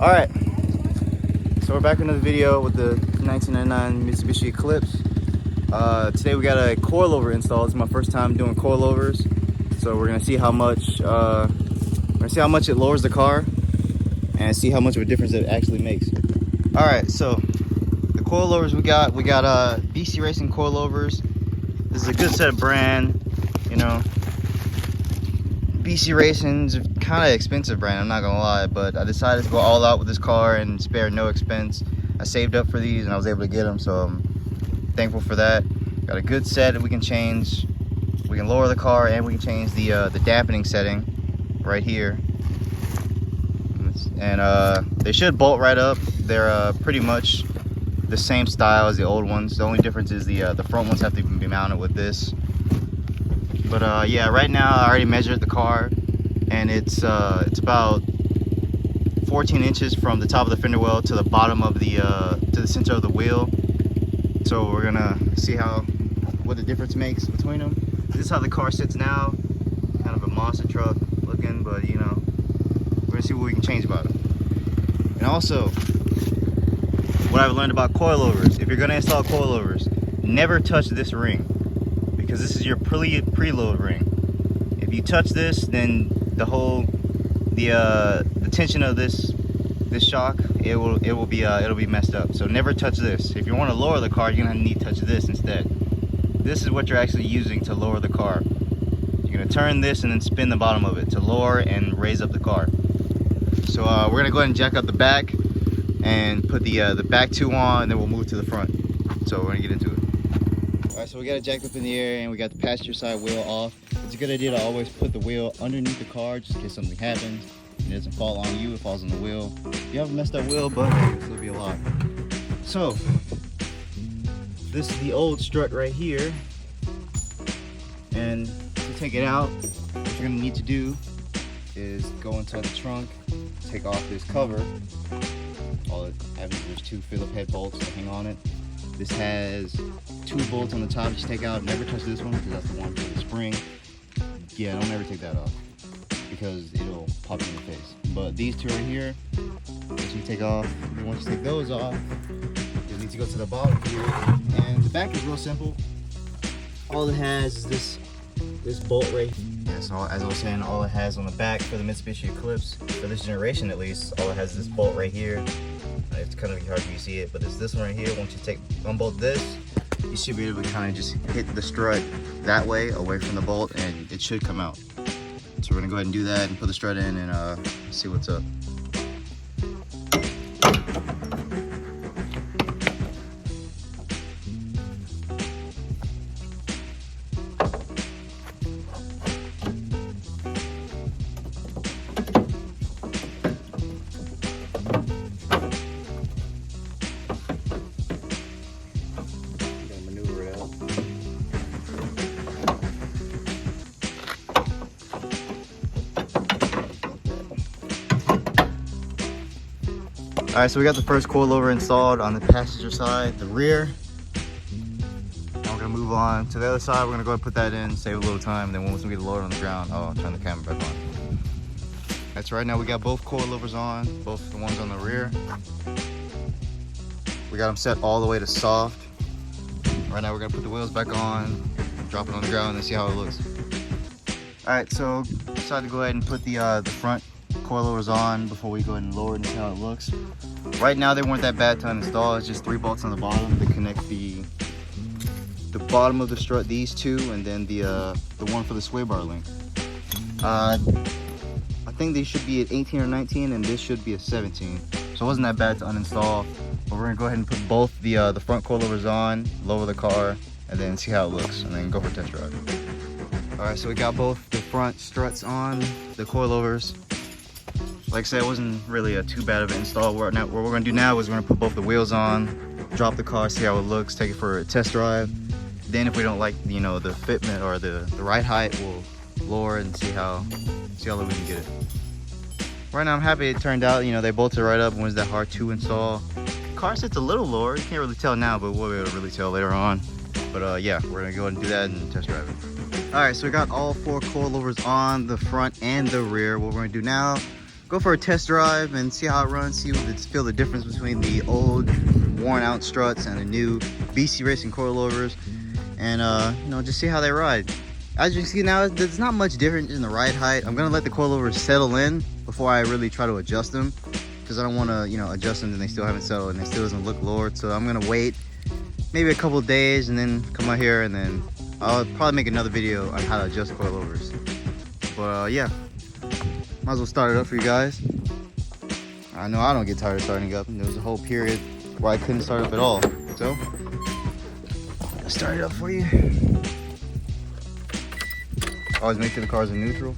Alright, so we're back in another video with the 1999 Mitsubishi Eclipse. Today we got a coilover installed. It's my first time doing coilovers, so we're gonna see how much it lowers the car and see how much of a difference it actually makes. Alright, so the coilovers we got BC Racing coilovers. This is a good set of brand, you know. BC Racing's kind of expensive brand, I'm not gonna lie, but I decided to go all out with this car and spare no expense. I saved up for these and I was able to get them, so I'm thankful for that. Got a good set that we can change. We can lower the car and we can change the dampening setting right here. And they should bolt right up. They're pretty much the same style as the old ones. The only difference is the front ones have to be mounted with this. But yeah, right now I already measured the car, and it's about 14 inches from the top of the fender well to the bottom of the to the center of the wheel. So we're gonna see what the difference makes between them. This is how the car sits now, kind of a monster truck looking, but you know, we're gonna see what we can change about it. And also, what I've learned about coilovers: if you're gonna install coilovers, never touch this ring, because this is your preload ring. If you touch this, then the tension of this shock, it'll be messed up. So never touch this. If you want to lower the car, you're gonna need to touch this instead. This is what you're actually using to lower the car. You're gonna turn this and then spin the bottom of it to lower and raise up the car. So we're gonna go ahead and jack up the back and put the back two on, and then we'll move to the front. So we're gonna get into it. Alright, so we got it jacked up in the air and we got the passenger side wheel off. It's a good idea to always put the wheel underneath the car just in case something happens. It doesn't fall on you, it falls on the wheel. You have a messed up wheel, but it'll be a lot. So, this is the old strut right here. And to take it out, what you're gonna need to do is go inside the trunk, take off this cover. All it has is there's two Phillip head bolts that hang on it. This has two bolts on the top. Just take out. Never touch this one because that's the one for the spring. Yeah, don't ever take that off because it'll pop you in the face. But these two right here, once you take off, and once you take those off, you need to go to the bottom here. And the back is real simple. All it has is this bolt right here. Yeah, so as I was saying, all it has on the back for the Mitsubishi Eclipse, for this generation at least, all it has is this bolt right here. It's kind of hard for you to see it, but it's this one right here. Once you unbolt this, you should be able to kind of just hit the strut that way, away from the bolt, and it should come out. So we're gonna go ahead and do that and put the strut in and see what's up. Alright, so we got the first coilover installed on the passenger side, the rear. Now we're gonna move on to the other side. We're gonna go ahead and put that in, save a little time, and then once we get it lowered on the ground, I'll turn the camera back on. That's right, now we got both coilovers on, both the ones on the rear. We got them set all the way to soft. Right now we're gonna put the wheels back on, drop it on the ground, and see how it looks. Alright, so decided to go ahead and put the front coilovers on before we go ahead and lower it and see how it looks. Right now they weren't that bad to uninstall. It's just 3 bolts on the bottom to connect the bottom of the strut, these two, and then the one for the sway bar link. I think they should be at 18 or 19 and this should be a 17, so it wasn't that bad to uninstall. But we're gonna go ahead and put both the front coilovers on, lower the car, and then see how it looks, and then go for a test drive. Alright, so we got both the front struts on, the coilovers. Like I said, it wasn't really too bad of an install. What we're going to do now is we're going to put both the wheels on, drop the car, see how it looks, take it for a test drive. Then if we don't like, you know, the fitment or the ride height, we'll lower it and see how low we can get it. Right now I'm happy it turned out. You know, they bolted right up and was that hard to install. Car sits a little lower. You can't really tell now, but we'll be able to really tell later on. But yeah, we're going to go ahead and do that and test drive it. All right, so we got all 4 coilovers on the front and the rear. What we're going to do now, go for a test drive and see how it runs, feel the difference between the old worn out struts and the new BC Racing coilovers, and you know, just see how they ride. As you can see now, there's not much difference in the ride height. I'm gonna let the coilovers settle in before I really try to adjust them, because I don't want to, you know, adjust them and they still haven't settled and they still doesn't look lowered. So I'm gonna wait maybe a couple of days and then come out here, and then I'll probably make another video on how to adjust coilovers. But yeah, might as well start it up for you guys. I know I don't get tired of starting up. There was a whole period where I couldn't start up at all. So I'll start it up for you. Always make sure the car's in neutral.